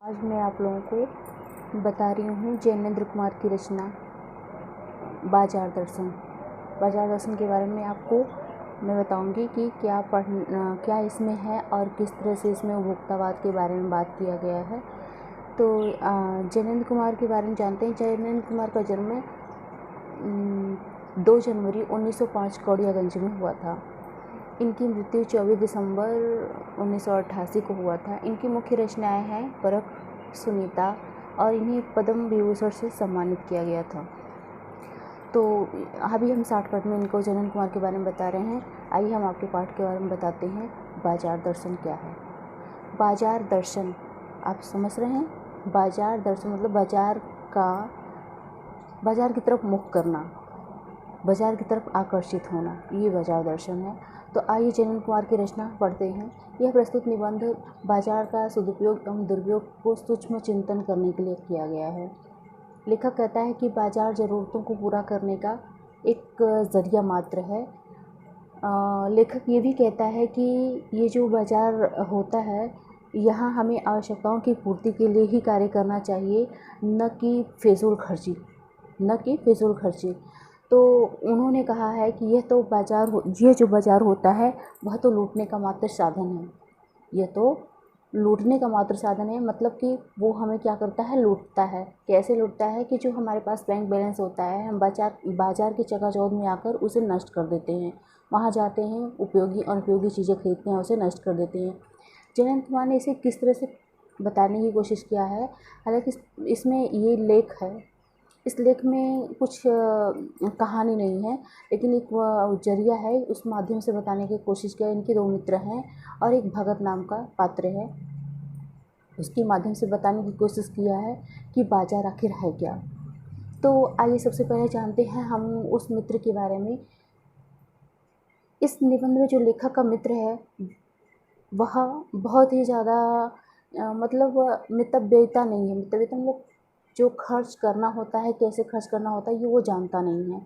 आज मैं आप लोगों को बता रही हूँ जैनेंद्र कुमार की रचना बाजार दर्शन। बाजार दर्शन के बारे में आपको मैं बताऊंगी कि क्या इसमें है और किस तरह से इसमें उपभोक्तावाद के बारे में बात किया गया है। तो जैनेंद्र कुमार के बारे में जानते हैं। जैनेंद्र कुमार का जन्म 2 जनवरी 1905 कौड़ियागंज में हुआ था। इनकी मृत्यु 24 दिसंबर 1988 को हुआ था। इनकी मुख्य रचनाएं हैं परख, सुनीता और इन्हें पद्म विभूषण से सम्मानित किया गया था। तो अभी हम शॉर्टकट में इनको जैनेंद्र कुमार के बारे में बता रहे हैं। आइए हम आपके पाठ के बारे में बताते हैं। बाजार दर्शन क्या है? बाजार दर्शन आप समझ रहे हैं। बाजार दर्शन मतलब बाजार की तरफ मुख करना, बाजार की तरफ आकर्षित होना, ये बाजार दर्शन है। तो आइए जैनेंद्र कुमार की रचना पढ़ते हैं। यह प्रस्तुत निबंध बाजार का सदुपयोग एवं दुरुपयोग को सूक्ष्म चिंतन करने के लिए किया गया है। लेखक कहता है कि बाजार ज़रूरतों को पूरा करने का एक जरिया मात्र है। लेखक ये भी कहता है कि ये जो बाजार होता है, यहाँ हमें आवश्यकताओं की पूर्ति के लिए ही कार्य करना चाहिए, न कि फिजूल खर्ची। तो उन्होंने कहा है कि ये जो बाज़ार होता है वह तो लूटने का मात्र साधन है। यह तो लूटने का मात्र साधन है, मतलब कि वो हमें क्या करता है, लूटता है। कैसे लूटता है कि जो हमारे पास बैंक बैलेंस होता है, हम बाजार के चकाचौंध में आकर उसे नष्ट कर देते हैं। वहाँ जाते हैं, उपयोगी अनुपयोगी चीज़ें खरीदते हैं, उसे नष्ट कर देते हैं। जैनेंद्र कुमार ने इसे किस तरह से बताने की कोशिश किया है। हालांकि इसमें ये लेख है, इस लेख में कुछ कहानी नहीं है, लेकिन एक जरिया है, उस माध्यम से बताने की कोशिश किया। इनके 2 मित्र हैं और एक भगत नाम का पात्र है, उसके माध्यम से बताने की कोशिश किया है कि बाजार आखिर है क्या। तो आइए सबसे पहले जानते हैं हम उस मित्र के बारे में। इस निबंध में जो लेखक का मित्र है वह बहुत ही ज़्यादा मतलब मितव्ययिता नहीं है। मितव्ययिता मतलब जो खर्च करना होता है, कैसे खर्च करना होता है, ये वो जानता नहीं है।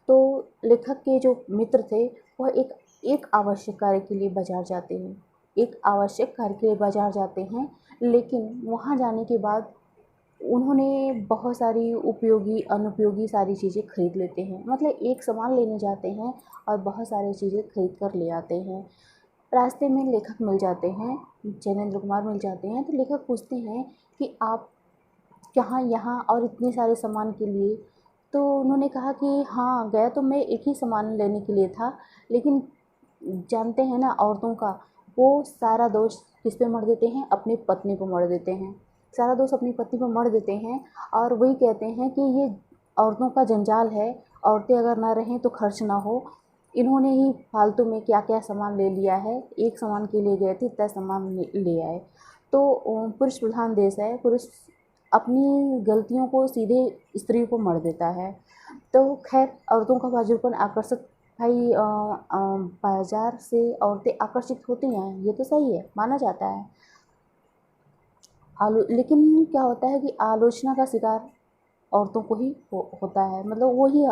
तो लेखक के जो मित्र थे वह एक आवश्यक कार्य के लिए बाजार जाते हैं, लेकिन वहाँ जाने के बाद उन्होंने बहुत सारी उपयोगी अनुपयोगी सारी चीज़ें खरीद लेते हैं। मतलब एक सामान लेने जाते हैं और बहुत सारी चीज़ें खरीद कर ले आते हैं। रास्ते में लेखक मिल जाते हैं, जैनेंद्र कुमार मिल जाते हैं। तो लेखक पूछते हैं कि आप कहाँ यहाँ और इतने सारे सामान के लिए। तो उन्होंने कहा कि हाँ, गया तो मैं एक ही सामान लेने के लिए था, लेकिन जानते हैं ना औरतों का, वो सारा दोष किस पे मढ़ देते हैं, अपनी पत्नी को मढ़ देते हैं। सारा दोष अपनी पत्नी पर मढ़ देते हैं और वही कहते हैं कि ये औरतों का जंजाल है, औरतें अगर ना रहें तो खर्च ना हो। इन्होंने ही फालतू में क्या क्या सामान ले लिया है, एक सामान के लिए गए थे, इतना सामान ले आए। तो पुरुष प्रधान देश है, पुरुष अपनी गलतियों को सीधे स्त्री को मढ़ देता है। तो खैर, औरतों का बाजुपन आकर्षक भाई बाजार से औरतें आकर्षित होती हैं, ये तो सही है, माना जाता है। लेकिन क्या होता है कि आलोचना का शिकार औरतों को ही होता है, मतलब वही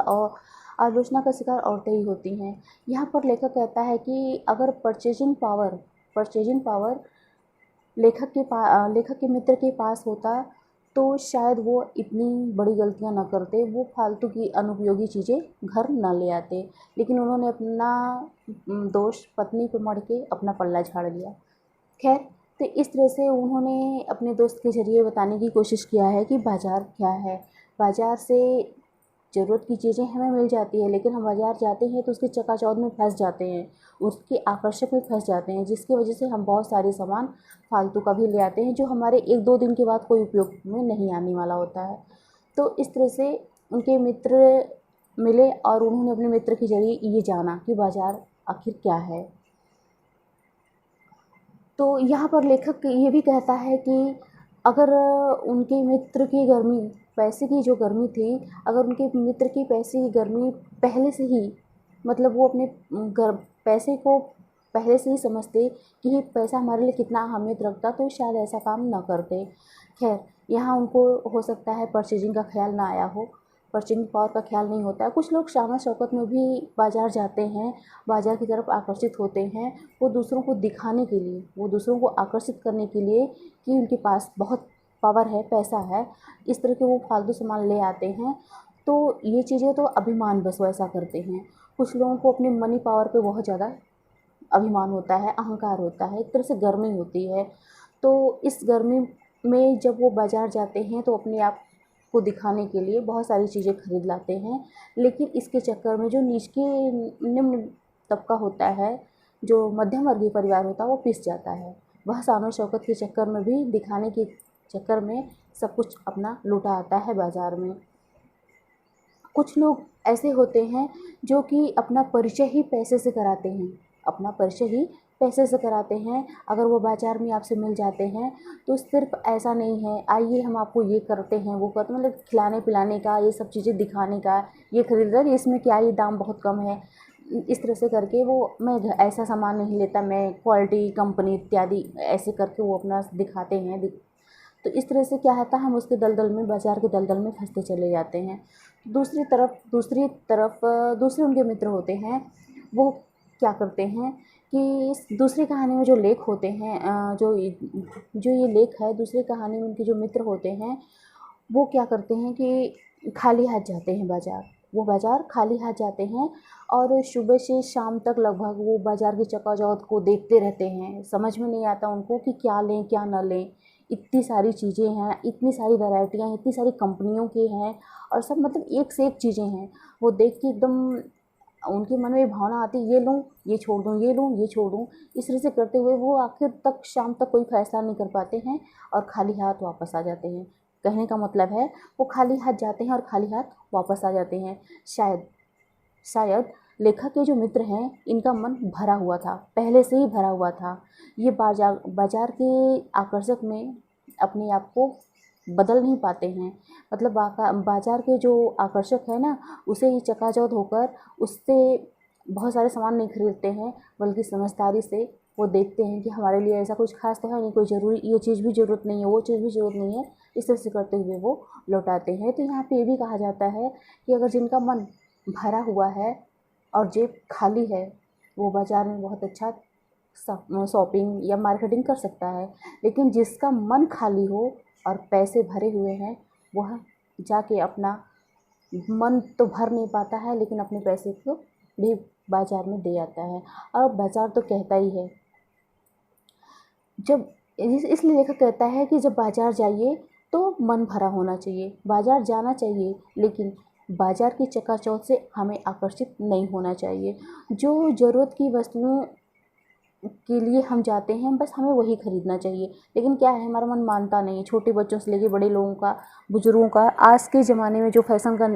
आलोचना का शिकार औरतें ही होती हैं। यहाँ पर लेखक कहता है कि अगर परचेजिंग पावर लेखक के मित्र के पास होता तो शायद वो इतनी बड़ी गलतियाँ न करते, वो फालतू की अनुपयोगी चीज़ें घर न ले आते। लेकिन उन्होंने अपना दोष पत्नी पर मढ़ के अपना पल्ला झाड़ लिया। खैर, तो इस तरह से उन्होंने अपने दोस्त के ज़रिए बताने की कोशिश किया है कि बाज़ार क्या है। बाज़ार से ज़रूरत की चीज़ें हमें मिल जाती है, लेकिन हम बाज़ार जाते हैं तो उसके चकाचौंध में फंस जाते हैं, उसके आकर्षक में फंस जाते हैं, जिसकी वजह से हम बहुत सारे सामान फालतू का भी ले आते हैं जो हमारे 1-2 दिन के बाद कोई उपयोग में नहीं आने वाला होता है। तो इस तरह से उनके मित्र मिले और उन्होंने अपने मित्र के ज़रिए ये जाना कि बाज़ार आखिर क्या है। तो यहाँ पर लेखक ये भी कहता है कि अगर उनके मित्र की गर्मी, पैसे की जो गर्मी थी, अगर उनके मित्र की पैसे की गर्मी पहले से ही, मतलब वो अपने पैसे को पहले से ही समझते कि ये पैसा हमारे लिए कितना अहमियत रखता, तो शायद ऐसा काम ना करते। खैर, यहाँ उनको हो सकता है परचेजिंग का ख्याल ना आया हो, परचेजिंग पावर का ख्याल नहीं होता है। कुछ लोग शान शौकत में भी बाज़ार जाते हैं, बाज़ार की तरफ आकर्षित होते हैं, वो दूसरों को दिखाने के लिए, वो दूसरों को आकर्षित करने के लिए कि उनके पास बहुत पावर है, पैसा है, इस तरह के वो फालतू सामान ले आते हैं। तो ये चीज़ें तो अभिमान बस वो ऐसा करते हैं। कुछ लोगों को अपनी मनी पावर पे बहुत ज़्यादा अभिमान होता है, अहंकार होता है, एक तरह से गर्मी होती है। तो इस गर्मी में जब वो बाज़ार जाते हैं तो अपने आप को दिखाने के लिए बहुत सारी चीज़ें खरीद लाते हैं, लेकिन इसके चक्कर में जो निम्न तबका होता है, जो मध्यम वर्गीय परिवार होता है, वो पिस जाता है। वह शान शौकत के चक्कर में भी, दिखाने के चक्कर में सब कुछ अपना लुटा आता है बाज़ार में। कुछ लोग ऐसे होते हैं जो कि अपना परिचय ही पैसे से कराते हैं, अपना परिचय ही पैसे से कराते हैं। अगर वो बाज़ार में आपसे मिल जाते हैं तो सिर्फ ऐसा नहीं है, आइए हम आपको ये करते हैं, वो करते, मतलब खिलाने पिलाने का, ये सब चीज़ें दिखाने का, ये खरीदकर इसमें क्या, ये दाम बहुत कम है, इस तरह से करके वो, मैं ऐसा सामान नहीं लेता, मैं क्वालिटी कंपनी इत्यादि ऐसे करके वो अपना दिखाते हैं। तो इस तरह से क्या होता है, हम उसके दलदल में, बाज़ार के दलदल में फंसते चले जाते हैं। दूसरी तरफ दूसरे उनके मित्र होते हैं, वो क्या करते हैं कि इस दूसरी कहानी में जो लेख होते हैं, जो ये लेख है, दूसरी कहानी में उनके जो मित्र होते हैं, वो क्या करते हैं कि खाली हाथ जाते हैं बाज़ार। वो बाज़ार खाली हाथ जाते हैं और सुबह से शाम तक लगभग वो बाज़ार की चकाचौंध को देखते रहते हैं। समझ में नहीं आता उनको कि क्या लें क्या ना लें। इतनी सारी चीज़ें हैं, इतनी सारी वैरायटियाँ, इतनी सारी कंपनियों की हैं और सब मतलब एक से एक चीज़ें हैं। वो देख के एकदम उनके मन में भावना आती है, ये लूँ, ये छोड़ दूँ, ये लूँ, ये छोड़ दूँ। इस तरह से करते हुए वो आखिर तक शाम तक कोई फ़ैसला नहीं कर पाते हैं और खाली हाथ वापस आ जाते हैं। कहने का मतलब है वो खाली हाथ जाते हैं और खाली हाथ वापस आ जाते हैं। शायद लेखक के जो मित्र हैं, इनका मन भरा हुआ था, पहले से ही भरा हुआ था। ये बाज़ार के आकर्षक में अपने आप को बदल नहीं पाते हैं। मतलब बाज़ार के जो आकर्षक है ना, उसे ही चकाचौंध होकर उससे बहुत सारे सामान नहीं खरीदते हैं, बल्कि समझदारी से वो देखते हैं कि हमारे लिए ऐसा कुछ खास तो है नहीं, कोई ज़रूरी ये चीज़ भी ज़रूरत नहीं है, वो चीज़ भी ज़रूरत नहीं है। इस तरह से करते हुए वो लौटाते हैं। तो यहाँ पे ये भी कहा जाता है कि अगर जिनका मन भरा हुआ है और जेब खाली है, वो बाज़ार में बहुत अच्छा शॉपिंग या मार्केटिंग कर सकता है। लेकिन जिसका मन खाली हो और पैसे भरे हुए हैं, वह जाके अपना मन तो भर नहीं पाता है, लेकिन अपने पैसे को भी बाज़ार में दे आता है। और बाज़ार तो कहता ही है, जब इसलिए लेखक कहता है कि जब बाज़ार जाइए तो मन भरा होना चाहिए, बाज़ार जाना चाहिए, लेकिन बाज़ार की चकाचौंध से हमें आकर्षित नहीं होना चाहिए। जो ज़रूरत की वस्तुओं के लिए हम जाते हैं, बस हमें वही खरीदना चाहिए। लेकिन क्या है, हमारा मन मानता नहीं है। छोटे बच्चों से लेके बड़े लोगों का, बुज़ुर्गों का, आज के ज़माने में जो फैशन का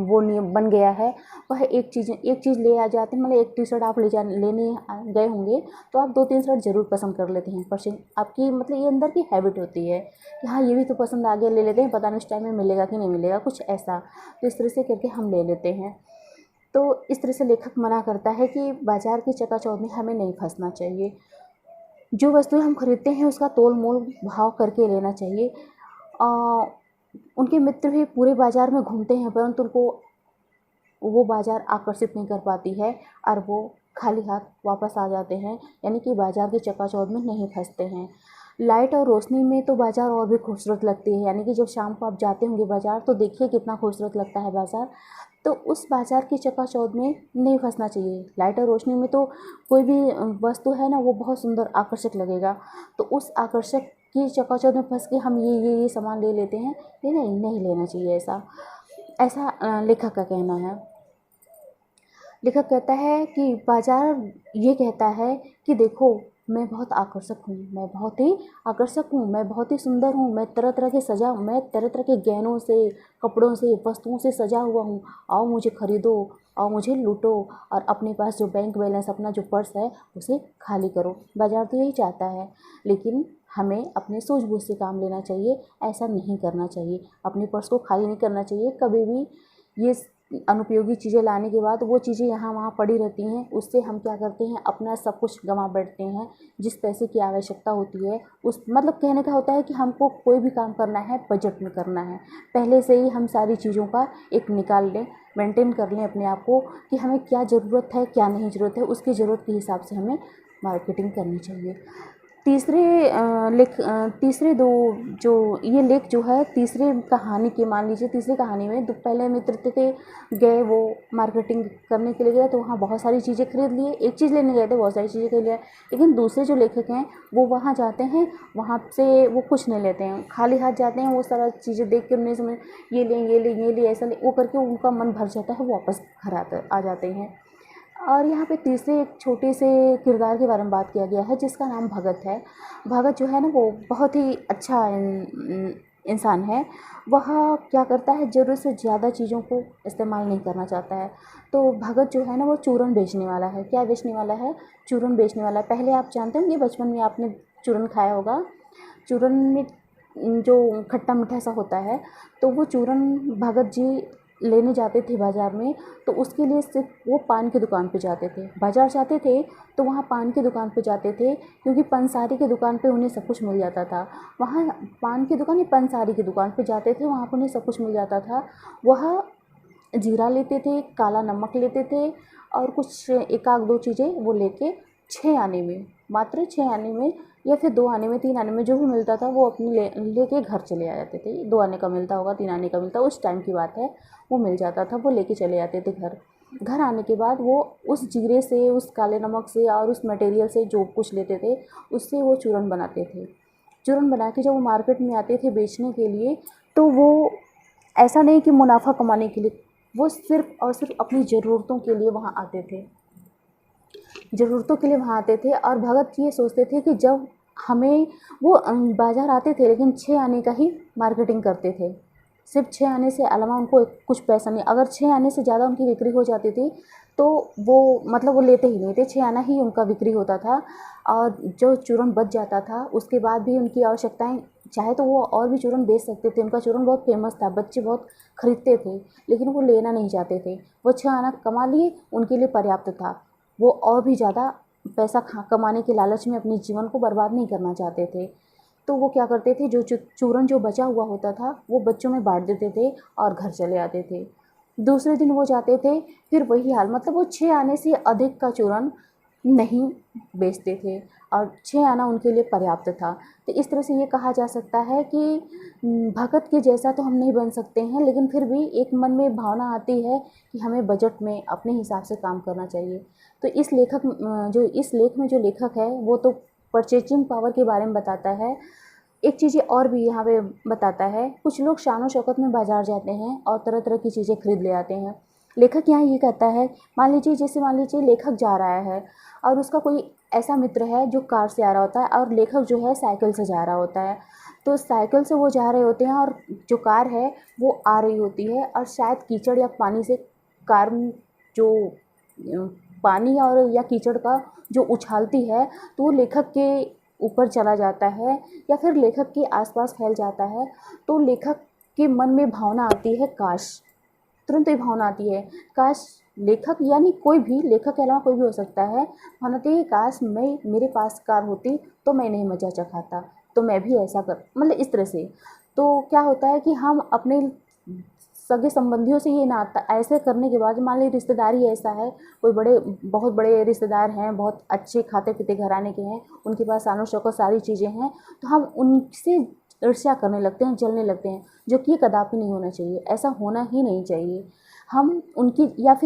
वो नियम बन गया है, वह एक चीज़ ले आ जाते हैं। मतलब एक टी शर्ट आप लेने गए होंगे तो आप 2-3 शर्ट ज़रूर पसंद कर लेते हैं। पर आपकी मतलब ये अंदर की हैबिट होती है कि हाँ, ये भी तो पसंद आ गया, ले लेते हैं, पता नहीं उस टाइम में मिलेगा कि नहीं मिलेगा, कुछ ऐसा। तो इस तरह से करके हम ले लेते हैं। तो इस तरह से लेखक मना करता है कि बाज़ार की चकाचौंध में हमें नहीं फंसना चाहिए। जो वस्तुएं हम खरीदते हैं उसका तोल मोल भाव करके लेना चाहिए। उनके मित्र भी पूरे बाज़ार में घूमते हैं, परंतु उनको वो बाज़ार आकर्षित नहीं कर पाती है और वो खाली हाथ वापस आ जाते हैं, यानी कि बाज़ार की चकाचौंध में नहीं फंसते हैं। लाइट और रोशनी में तो बाज़ार और भी खूबसूरत लगती है, यानी कि जब शाम को आप जाते होंगे बाज़ार तो देखिए कितना खूबसूरत लगता है बाज़ार। तो उस बाज़ार की चकाचौंध में नहीं फंसना चाहिए। लाइट और रोशनी में तो कोई भी वस्तु है ना, वो बहुत सुंदर आकर्षक लगेगा। तो उस आकर्षक की चकाचौंध में फंस के हम ये सामान ले लेते हैं, ये नहीं लेना चाहिए। ऐसा लेखक का कहना है। लेखक कहता है कि बाज़ार ये कहता है कि देखो, मैं बहुत आकर्षक हूँ, मैं बहुत ही आकर्षक हूँ, मैं बहुत ही सुंदर हूँ, मैं तरह तरह के गहनों से, कपड़ों से, वस्तुओं से सजा हुआ हूँ। आओ मुझे खरीदो, आओ मुझे लूटो और अपने पास जो बैंक बैलेंस, अपना जो पर्स है, उसे खाली करो। बाज़ार तो यही चाहता है, लेकिन हमें अपने सूझबूझ से काम लेना चाहिए। ऐसा नहीं करना चाहिए, अपने पर्स को खाली नहीं करना चाहिए कभी भी। ये अनुपयोगी चीज़ें लाने के बाद वो चीज़ें यहाँ वहाँ पड़ी रहती हैं, उससे हम क्या करते हैं, अपना सब कुछ गंवा बैठते हैं। जिस पैसे की आवश्यकता होती है, उस मतलब कहने का होता है कि हमको कोई भी काम करना है बजट में करना है। पहले से ही हम सारी चीज़ों का एक निकाल लें, मेंटेन कर लें अपने आप को कि हमें क्या ज़रूरत है, क्या नहीं ज़रूरत है। उसकी ज़रूरत के हिसाब से हमें मार्केटिंग करनी चाहिए। तीसरे दो जो ये लेख जो है तीसरे कहानी के, मान लीजिए तीसरी कहानी में पहले मित्र थे, गए वो मार्केटिंग करने के लिए गए तो वहाँ बहुत सारी चीज़ें खरीद लिए, एक चीज़ लेने गए थे बहुत सारी चीज़ें खरीद लिया। लेकिन दूसरे जो लेखक हैं वो वहाँ जाते हैं, वहाँ से वो कुछ नहीं लेते हैं, खाली हाथ जाते हैं, वो सारा चीज़ें देख के उन्हें समझ ये लें ये लें ये लें ऐसा ले वो करके उनका मन भर जाता है, वो वापस घर आ जाते हैं। और यहाँ पे तीसरे एक छोटे से किरदार के बारे में बात किया गया है जिसका नाम भगत है। भगत जो है ना वो बहुत ही अच्छा इंसान है। वह क्या करता है, ज़रूरत से ज़्यादा चीज़ों को इस्तेमाल नहीं करना चाहता है। तो भगत जो है ना वो चूरन बेचने वाला है। क्या बेचने वाला है? चूरन बेचने वाला है। पहले आप जानते होंगे बचपन में आपने चूरन खाया होगा। चूरन में जो खट्टा मीठा सा होता है, तो वो चूरन भगत जी लेने जाते थे बाज़ार में। तो उसके लिए सिर्फ वो पान की दुकान पे जाते थे। बाज़ार जाते थे तो वहाँ पान की दुकान पे जाते थे, क्योंकि पंसारी की दुकान पे उन्हें सब कुछ मिल जाता था। वहाँ पान की दुकान या पंसारी की दुकान पे जाते थे, वहाँ पर उन्हें सब कुछ मिल जाता था। वह जीरा लेते थे, काला नमक लेते थे और कुछ एक आध दो चीज़ें वो लेके 6 आने में, मात्र 6 आने में या फिर 2 आने में 3 आने में जो भी मिलता था वो अपने लेके घर चले आ जाते थे। 2 आने का मिलता होगा, 3 आने का मिलता, उस टाइम की बात है, वो मिल जाता था, वो लेके चले आते थे घर। घर आने के बाद वो उस जीरे से, उस काले नमक से और उस मटेरियल से जो कुछ लेते थे उससे वो चूरन बनाते थे। चूरन बना के जब वो मार्केट में आते थे बेचने के लिए, तो वो ऐसा नहीं कि मुनाफा कमाने के लिए, वो सिर्फ़ और सिर्फ अपनी ज़रूरतों के लिए वहाँ आते थे। ज़रूरतों के लिए वहाँ आते थे और भगत ये सोचते थे कि जब हमें वो बाज़ार आते थे लेकिन 6 आने का ही मार्केटिंग करते थे। सिर्फ़ 6 आने से अलावा उनको कुछ पैसा नहीं, अगर 6 आने से ज़्यादा उनकी बिक्री हो जाती थी तो वो मतलब वो लेते ही नहीं थे, 6 आना ही उनका बिक्री होता था। और जो चूरन बच जाता था उसके बाद भी उनकी आवश्यकताएँ, चाहे तो वो और भी चूरन बेच सकते थे, उनका चूरन बहुत फ़ेमस था, बच्चे बहुत खरीदते थे, लेकिन वो लेना नहीं चाहते थे। वो 6 आना कमा लिए, उनके लिए पर्याप्त था। वो और भी ज़्यादा पैसा कमाने के लालच में अपने जीवन को बर्बाद नहीं करना चाहते थे। तो वो क्या करते थे, जो चूरन जो बचा हुआ होता था वो बच्चों में बाँट देते थे और घर चले आते थे। दूसरे दिन वो जाते थे, फिर वही हाल, मतलब वो 6 आने से अधिक का चूरन नहीं बेचते थे और 6 आना उनके लिए पर्याप्त था। तो इस तरह से ये कहा जा सकता है कि भगत के जैसा तो हम नहीं बन सकते हैं, लेकिन फिर भी एक मन में भावना आती है कि हमें बजट में अपने हिसाब से काम करना चाहिए। तो इस लेख में जो लेखक है वो तो परचेजिंग पावर के बारे में बताता है। एक चीज़ और भी यहाँ पे बताता है, कुछ लोग शान और शौकत में बाज़ार जाते हैं और तरह तरह की चीज़ें खरीद ले आते हैं। लेखक यहाँ ये कहता है, मान लीजिए लेखक जा रहा है और उसका कोई ऐसा मित्र है जो कार से आ रहा होता है और लेखक जो है साइकिल से जा रहा होता है। तो साइकिल से वो जा रहे होते हैं और जो कार है वो आ रही होती है और शायद कीचड़ या पानी से कार में जो पानी और या कीचड़ का जो उछालती है तो वो लेखक के ऊपर चला जाता है या फिर लेखक के आसपास फैल जाता है। तो लेखक के मन में भावना आती है काश, तुरंत ही भावना आती है काश, लेखक यानी कोई भी, लेखक के अलावा कोई भी हो सकता है, भावना आती है काश मेरे पास कार होती तो मैं नहीं मज़ा चखाता, तो मैं भी ऐसा कर, मतलब इस तरह से। तो क्या होता है कि हम अपने सगे संबंधियों से ये नाता ऐसे करने के बाद, मान लीजिए रिश्तेदार ही ऐसा है, कोई बहुत बड़े रिश्तेदार हैं, बहुत अच्छे खाते पीते घराने के हैं, उनके पास शान शौकत सारी चीज़ें हैं, तो हम उनसे ईर्ष्या करने लगते हैं, जलने लगते हैं, जो कि कदापि नहीं होना चाहिए, ऐसा होना ही नहीं चाहिए। हम उनकी या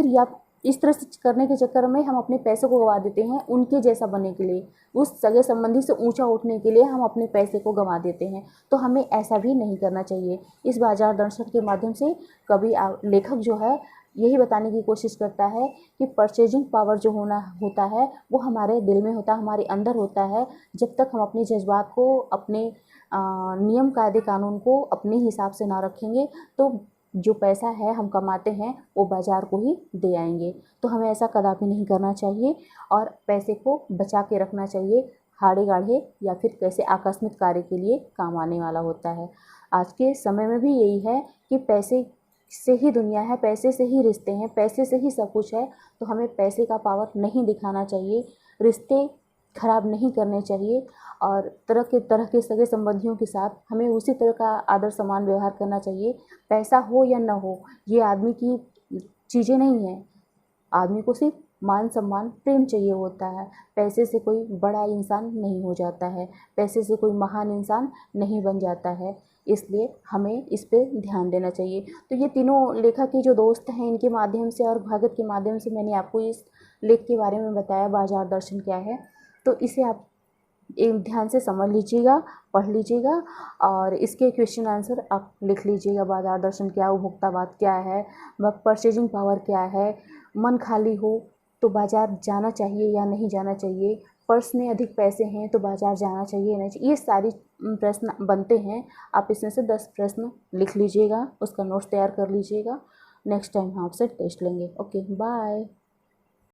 इस तरह से करने के चक्कर में हम अपने पैसे को गंवा देते हैं, उनके जैसा बनने के लिए, उस सगे संबंधी से ऊंचा उठने के लिए हम अपने पैसे को गंवा देते हैं। तो हमें ऐसा भी नहीं करना चाहिए। इस बाजार दर्शन के माध्यम से कभी लेखक जो है यही बताने की कोशिश करता है कि परचेजिंग पावर जो होता है वो हमारे दिल में होता है, हमारे अंदर होता है। जब तक हम अपने जज्बात को, अपने नियम कायदे कानून को अपने हिसाब से ना रखेंगे तो जो पैसा है हम कमाते हैं वो बाज़ार को ही दे आएंगे। तो हमें ऐसा कदापि नहीं करना चाहिए और पैसे को बचा के रखना चाहिए, हाड़े गाढ़े या फिर कैसे आकस्मिक कार्य के लिए काम आने वाला होता है। आज के समय में भी यही है कि पैसे से ही दुनिया है, पैसे से ही रिश्ते हैं, पैसे से ही सब कुछ है। तो हमें पैसे का पावर नहीं दिखाना चाहिए, रिश्ते खराब नहीं करने चाहिए और तरह के सगे संबंधियों के साथ हमें उसी तरह का आदर सम्मान व्यवहार करना चाहिए। पैसा हो या न हो, ये आदमी की चीज़ें नहीं हैं, आदमी को सिर्फ मान सम्मान प्रेम चाहिए होता है। पैसे से कोई बड़ा इंसान नहीं हो जाता है, पैसे से कोई महान इंसान नहीं बन जाता है, इसलिए हमें इस पे ध्यान देना चाहिए। तो ये तीनों लेखक के जो दोस्त हैं, इनके माध्यम से और भगत के माध्यम से मैंने आपको इस लेख के बारे में बताया, बाजार दर्शन क्या है। तो इसे आप एक ध्यान से समझ लीजिएगा, पढ़ लीजिएगा और इसके क्वेश्चन आंसर आप लिख लीजिएगा। बाजार दर्शन क्या, उपभोक्तावाद क्या है, परचेजिंग पावर क्या है, मन खाली हो तो बाजार जाना चाहिए या नहीं जाना चाहिए, पर्स में अधिक पैसे हैं तो बाजार जाना चाहिए या नहीं चाहिए, ये सारी प्रश्न बनते हैं। आप इसमें से 10 प्रश्न लिख लीजिएगा, उसका नोट्स तैयार कर लीजिएगा। नेक्स्ट टाइम हम आपसे टेस्ट लेंगे। Okay, bye.